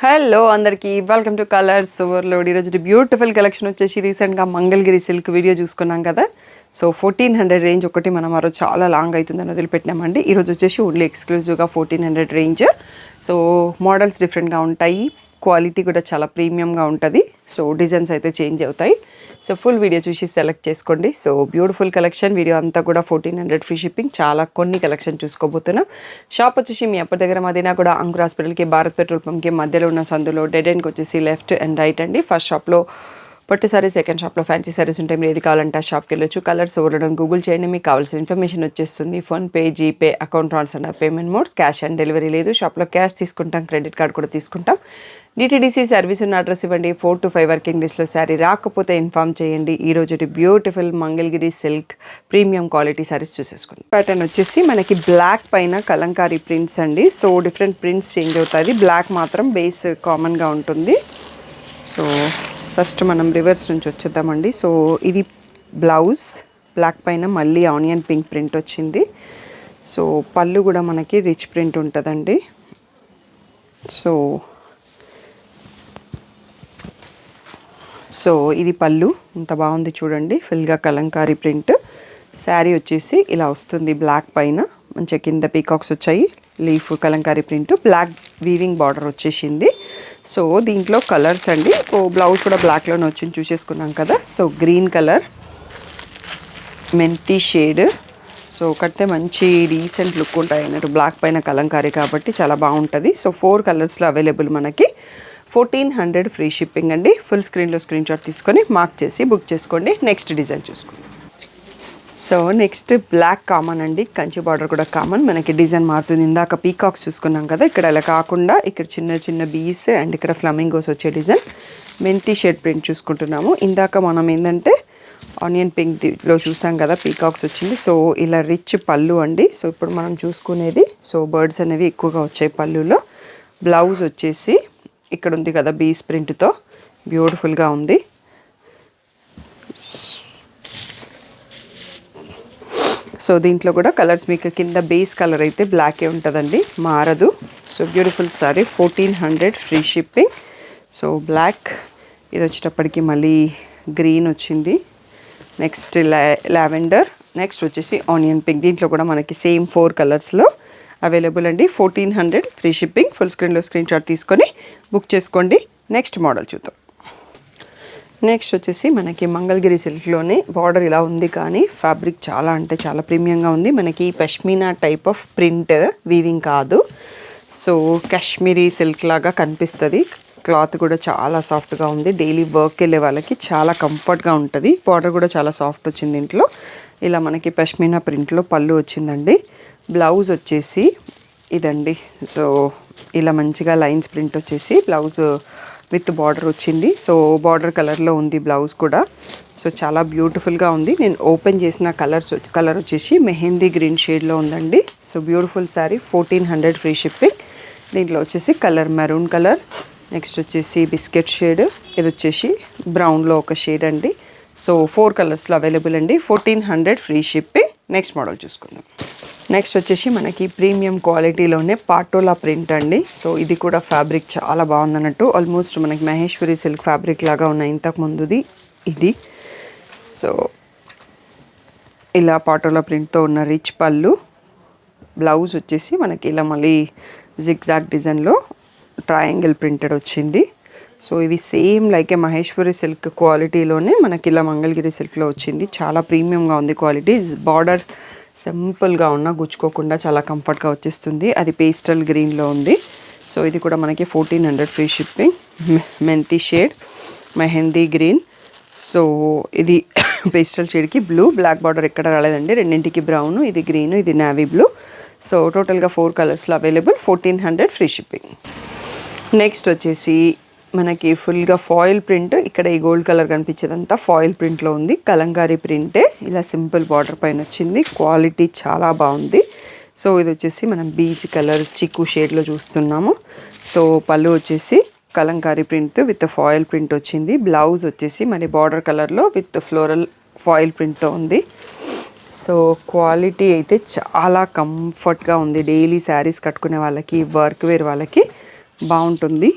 Hello అందరికీ welcome to colours overload. ఈరోజు beautiful collection వచ్చేసి రీసెంట్గా మంగళగిరి సిల్క్ వీడియో చూసుకున్నాం కదా. సో 1400 రేంజ్ ఒకటి మనం ఆ రోజు చాలా లాంగ్ అవుతుందని వదిలిపెట్టినామండి. ఈరోజు వచ్చేసి ఓన్లీ ఎక్స్క్లూజివ్గా 1400 రేంజ్. సో మోడల్స్ డిఫరెంట్గా ఉంటాయి, క్వాలిటీ కూడా చాలా ప్రీమియంగా ఉంటుంది. సో డిజైన్స్ అయితే చేంజ్ అవుతాయి. సో ఫుల్ వీడియో చూసి సెలెక్ట్ చేసుకోండి. సో బ్యూటిఫుల్ కలెక్షన్, వీడియో అంతా కూడా 1400 ఫ్రీ షిప్పింగ్. చాలా కొన్ని కలెక్షన్ చూసుకోబోతున్నాం. షాప్ వచ్చేసి మీ అప్పటి దగ్గర మదీనా కూడా అంకుర్ హాస్పిటల్కి, భారత్ పెట్రోల్ పంప్కి మధ్యలో ఉన్న సందులో డెడ్ ఎండ్కి వచ్చేసి లెఫ్ట్ అండ్ రైట్ అండి. ఫస్ట్ షాప్లో పట్టు సారీస్, సెకండ్ షాప్లో ఫ్యాన్సీ సారీస్ ఉంటాయి. మీరు ఏది కావాలంటే ఆ షాప్కి వెళ్ళొచ్చు. కలర్స్ ఓవరడం గూగుల్ చేయండి, మీకు కావాల్సిన ఇన్ఫర్మేషన్ వచ్చేస్తుంది. PhonePe, GPay, account transfer payment modes. Cash on delivery లేదు. షాప్లో క్యాష్ తీసుకుంటాం, క్రెడిట్ కార్డ్ కూడా తీసుకుంటాం. డిటీడీసీ సర్వీస్ ఉన్న అడ్రస్ ఇవ్వండి. 4 to 5 వర్కింగ్ డేస్లో శారీ రాకపోతే ఇన్ఫామ్ చేయండి. ఈరోజు beautiful Mangalagiri silk premium quality sarees చూసేసుకుందాం. ప్యాటర్న్ వచ్చేసి మనకి బ్లాక్ పైన కలంకారీ ప్రింట్స్ అండి. సో డిఫరెంట్ ప్రింట్స్ చేంజ్ అవుతుంది. బ్లాక్ మాత్రం బేస్ కామన్గా ఉంటుంది. సో ఫస్ట్ మనం రివర్స్ నుంచి వచ్చేద్దామండి. సో ఇది బ్లౌజ్, బ్లాక్ పైన మళ్ళీ ఆనియన్ పింక్ ప్రింట్ వచ్చింది. సో పళ్ళు కూడా మనకి రిచ్ ప్రింట్ ఉంటుందండి. సో ఇది పళ్ళు, ఇంత బాగుంది చూడండి, ఫుల్గా కలంకారీ ప్రింట్. శారీ వచ్చేసి ఇలా వస్తుంది. బ్లాక్ పైన మంచిగా కింద పీకాక్స్ వచ్చాయి, leaf Kalamkari print, black weaving border వచ్చేసింది. సో దీంట్లో కలర్స్ అండి. బ్లౌజ్ కూడా బ్లాక్లోనే వచ్చింది, చూసేసుకున్నాం కదా. సో గ్రీన్ కలర్, మెంతి షేడ్. సో కడితే మంచి డీసెంట్ లుక్ ఉంటాయి అన్నట్టు. బ్లాక్ పైన కలంకారీ కాబట్టి చాలా బాగుంటుంది. సో 4 కలర్స్లో అవైలబుల్ మనకి. 1400 ఫ్రీ షిప్పింగ్ అండి. ఫుల్ స్క్రీన్లో స్క్రీన్ షాట్ తీసుకొని మార్క్ చేసి బుక్ చేసుకోండి. నెక్స్ట్ డిజైన్ చూసుకోండి. సో నెక్స్ట్ బ్లాక్ కామన్ అండి, కంచి బార్డర్ కూడా కామన్. మనకి డిజైన్ మారుతుంది. ఇందాక పీకాక్స్ చూసుకున్నాం కదా, ఇక్కడ అలా కాకుండా ఇక్కడ చిన్న చిన్న బీస్ అండ్ ఇక్కడ ఫ్లమింగోస్ వచ్చే డిజైన్. మెంతి షేడ్ ప్రింట్ చూసుకుంటున్నాము. ఇందాక మనం ఏంటంటే ఆనియన్ పింక్లో చూసాం కదా, పీకాక్స్ వచ్చింది. సో ఇలా రిచ్ పళ్ళు అండి. సో ఇప్పుడు మనం చూసుకునేది, సో బర్డ్స్ అనేవి ఎక్కువగా వచ్చాయి పళ్ళులో. బ్లౌజ్ వచ్చేసి ఇక్కడ ఉంది కదా బీస్ ప్రింట్తో, బ్యూటిఫుల్గా ఉంది. సో దీంట్లో కూడా కలర్స్ మీకు కింద బేస్ కలర్ అయితే బ్లాకే ఉంటుందండి, మారదు. So beautiful sari, 1400 free shipping. So black, ఇది వచ్చేటప్పటికి మళ్ళీ గ్రీన్ వచ్చింది. నెక్స్ట్ లావెండర్, నెక్స్ట్ వచ్చేసి ఆనియన్ పింక్. దీంట్లో కూడా మనకి సేమ్ 4 కలర్స్లో అవైలబుల్ అండి. 1400 ఫ్రీ షిప్పింగ్. ఫుల్ స్క్రీన్లో స్క్రీన్ షాట్ తీసుకొని బుక్ చేసుకోండి. నెక్స్ట్ మోడల్ చూద్దాం. నెక్స్ట్ వచ్చేసి మనకి మంగళగిరి సిల్క్లోనే బార్డర్ ఇలా ఉంది, కానీ ఫ్యాబ్రిక్ చాలా అంటే చాలా ప్రీమియంగా ఉంది. మనకి pashmina type of print, weaving కాదు. సో కాశ్మీరీ సిల్క్ లాగా కనిపిస్తుంది. క్లాత్ కూడా చాలా సాఫ్ట్గా ఉంది. డైలీ వర్క్ వెళ్ళే వాళ్ళకి చాలా కంఫర్ట్గా ఉంటుంది. బార్డర్ కూడా చాలా సాఫ్ట్ వచ్చింది. దీంట్లో ఇలా మనకి పష్మీనా ప్రింట్లో పళ్ళు వచ్చిందండి. బ్లౌజ్ వచ్చేసి ఇదండి. సో ఇలా మంచిగా లైన్స్ ప్రింట్ వచ్చేసి బ్లౌజ్ విత్ బార్డర్ వచ్చింది. సో బార్డర్ కలర్లో ఉంది బ్లౌజ్ కూడా. సో చాలా బ్యూటిఫుల్గా ఉంది. నేను ఓపెన్ చేసిన కలర్ వచ్చేసి మెహందీ గ్రీన్ షేడ్లో ఉందండి. So beautiful sari, 1400 free shipping. దీంట్లో వచ్చేసి కలర్ మెరూన్ కలర్, నెక్స్ట్ వచ్చేసి బిస్కెట్ షేడ్, ఇది వచ్చేసి బ్రౌన్లో ఒక షేడ్ అండి. సో 4 కలర్స్లో అవైలబుల్ అండి. 1400 ఫ్రీ షిప్పింగ్. నెక్స్ట్ మోడల్ చూసుకుందాం. నెక్స్ట్ వచ్చేసి మనకి ప్రీమియం క్వాలిటీలోనే పాటోలా ప్రింట్ అండి. సో ఇది కూడా ఫ్యాబ్రిక్ చాలా బాగుందన్నట్టు. ఆల్మోస్ట్ మనకి మహేశ్వరి సిల్క్ ఫ్యాబ్రిక్ లాగా ఉన్నాయి ఇంతకు ముందుది ఇది. సో ఇలా పాటోలా ప్రింట్తో ఉన్న రిచ్ పళ్ళు. బ్లౌజ్ వచ్చేసి మనకి ఇలా మళ్ళీ జిగ్జాగ్ డిజైన్లో ట్రయాంగిల్ ప్రింటెడ్ వచ్చింది. సో ఇవి same like a Maheshwari silk క్వాలిటీలోనే మనకి ఇలా మంగళగిరి సిల్క్లో వచ్చింది. చాలా ప్రీమియంగా ఉంది క్వాలిటీ. బార్డర్ సింపుల్గా ఉన్న గుచ్చుకోకుండా చాలా కంఫర్ట్గా వచ్చేస్తుంది. అది పేస్టల్ గ్రీన్లో ఉంది. సో ఇది కూడా మనకి 1400 ఫ్రీ షిప్పింగ్. మెంతి షేడ్, మెహందీ గ్రీన్. సో ఇది పేస్టల్ షేడ్కి బ్లూ, బ్లాక్ బార్డర్ ఎక్కడ రాలేదండి. రెండింటికి బ్రౌన్, ఇది గ్రీన్, ఇది నావీ బ్లూ. సో టోటల్గా 4 కలర్స్లో అవైలబుల్. 1400 free shipping. నెక్స్ట్ వచ్చేసి మనకి ఫుల్గా ఫాయిల్ ప్రింట్. ఇక్కడ ఈ గోల్డ్ కలర్ కనిపించేదంతా ఫాయిల్ ప్రింట్లో ఉంది. కలంకారీ ప్రింటే ఇలా సింపుల్ బార్డర్ పైన వచ్చింది. క్వాలిటీ చాలా బాగుంది. సో ఇది వచ్చేసి మనం బీచ్ కలర్ చిక్కు షేడ్లో చూస్తున్నాము. సో పళ్ళు వచ్చేసి Kalamkari print with foil print వచ్చింది. బ్లౌజ్ వచ్చేసి మరి బార్డర్ కలర్లో విత్ ఫ్లోరల్ ఫాయిల్ ప్రింట్తో ఉంది. సో క్వాలిటీ అయితే చాలా కంఫర్ట్గా ఉంది. డైలీ శారీస్ కట్టుకునే వాళ్ళకి, వర్క్ వేర్ వాళ్ళకి బాగుంటుంది.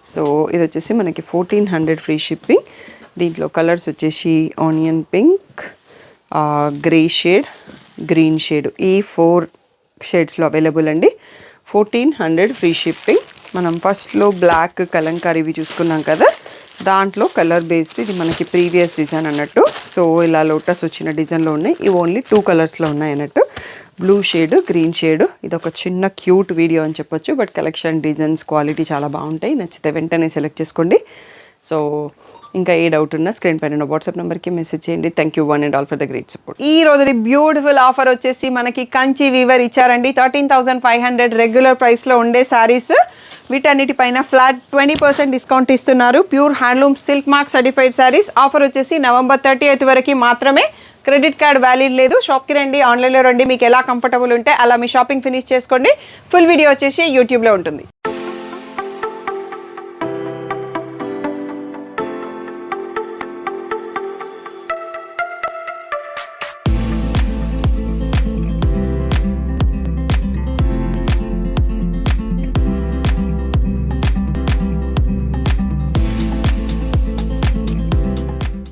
సో ఇది వచ్చేసి మనకి 1400 ఫ్రీ షిప్పింగ్. దీంట్లో కలర్స్ వచ్చేసి onion pink, grey shade, green shade, ఈ 4 షేడ్స్లో అవైలబుల్ అండి. 1400 ఫ్రీ షిప్పింగ్. మనం ఫస్ట్లో బ్లాక్ కలంకారీ ఇవి చూసుకున్నాం కదా, దాంట్లో కలర్ బేస్డ్ ఇది మనకి ప్రీవియస్ డిజైన్ అన్నట్టు. సో ఇలా లోటస్ వచ్చిన డిజైన్లో ఉన్నాయి. ఇవి ఓన్లీ 2 కలర్స్లో ఉన్నాయి అన్నట్టు, బ్లూ షేడ్, గ్రీన్ షేడ్. ఇది ఒక చిన్న క్యూట్ వీడియో అని చెప్పొచ్చు, బట్ కలెక్షన్, డిజైన్స్, క్వాలిటీ చాలా బాగుంటాయి. నచ్చితే వెంటనే సెలెక్ట్ చేసుకోండి. సో ఇంకా ఏ డౌట్ ఉన్నా స్క్రీన్ పైన వాట్సాప్ నెంబర్కి మెసేజ్ చేయండి. Thank you one and all for the great support. ఈ రోజు బ్యూటిఫుల్ ఆఫర్ వచ్చేసి మనకి కంచి వీవర్ ఇచ్చారండి. 13,500 రెగ్యులర్ ప్రైస్లో ఉండే శారీస్, వీటన్నిటిపైన ఫ్లాట్ 20% డిస్కౌంట్ ఇస్తున్నారు. Pure handloom silk mark certified saris. Offer వచ్చేసి నవంబర్ 30th వరకు మాత్రమే. క్రెడిట్ కార్డ్ వ్యాలిడ్ లేదు. షాప్కి రండి, ఆన్లైన్లో రండి, మీకు ఎలా కంఫర్టబుల్ ఉంటే అలా మీ షాపింగ్ ఫినిష్ చేసుకోండి. ఫుల్ వీడియో వచ్చేసి యూట్యూబ్లో ఉంటుంది.